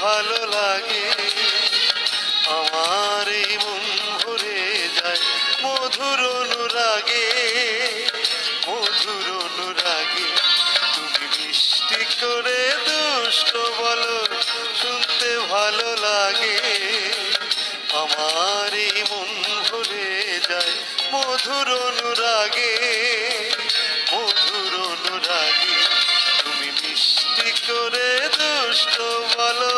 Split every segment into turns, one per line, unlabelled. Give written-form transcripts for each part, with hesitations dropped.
ভালো লাগে, আমার এই মন ভরে যায় মধুর অনুরাগে, মধুর অনুরাগে। তুমি মিষ্টি করে দুষ্ট বলো, শুনতে ভালো লাগে, আমার এই মন ভরে যায় মধুর অনুরাগে, মধুর অনুরাগে। তুমি মিষ্টি করে দুষ্ট বলো।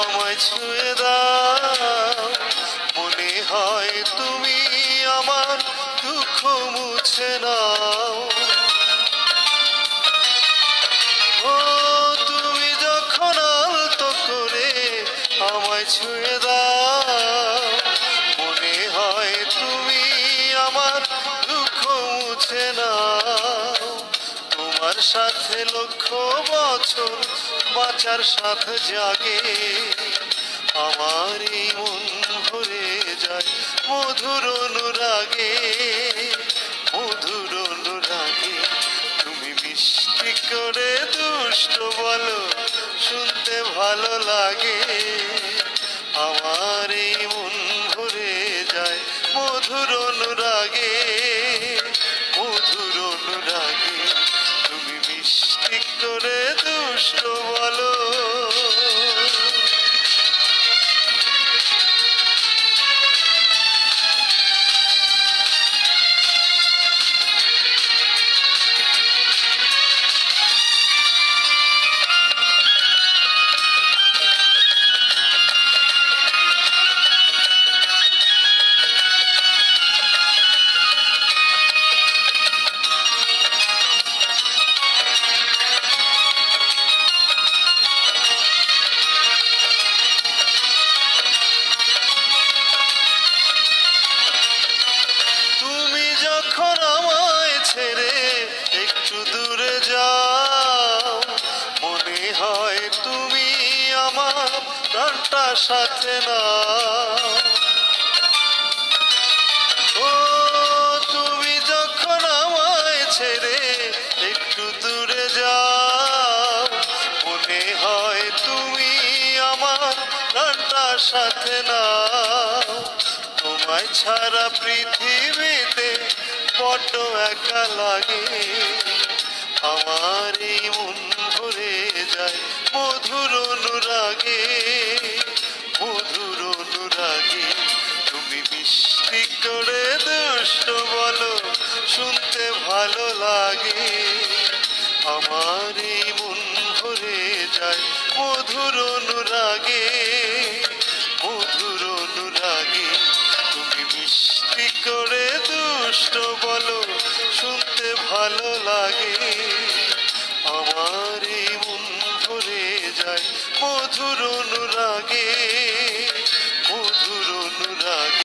আমায় ছুঁয়ে দাও, মনে হয় তুমি আমার দুঃখ মুছে নাও। ও তুমি যখন আলতো করে আমায় ছুঁয়ে দাও, মনে হয় তুমি আমার দুঃখ মুছে নাও। তোমার সাথে লক্ষ বছর বাঁচার সাথ জাগে, আমার এই মন ভরে যায় মধুর অনুরাগে, মধুর অনুরাগে। তুমি মিষ্টি করে দুষ্ট বলো, শুনতে ভালো লাগে, আমার এই মন ভরে যায় মধুর অনুরাগে, মধুর অনুরাগে। তুমি মিষ্টি করে দুষ্ট বলো। ছেড়ে একটু দূরে যাও, মনে হয় তুমি আমার প্রাণটা সাথে নাও। ও তুমি যখন আমায় ছেড়ে একটু দূরে যাও, মনে হয় তুমি আমার প্রাণটা সাথে নাও। তোমায় ছাড়া পৃথিবীতে বড্ড একা লাগে, আমার এই মন ভরে যায় মধুর অনুরাগে, মধুর অনুরাগে। তুমি মিষ্টি করে দুষ্ট বলো, শুনতে ভালো লাগে, আমার এই মন ভরে যায় মধুর অনুরাগে, মধুর অনুরাগে। তুমি মিষ্টি করে দুষ্ট বলো, শুনতে ভালো লাগে, আমার এই মন ভরে যায় মধুর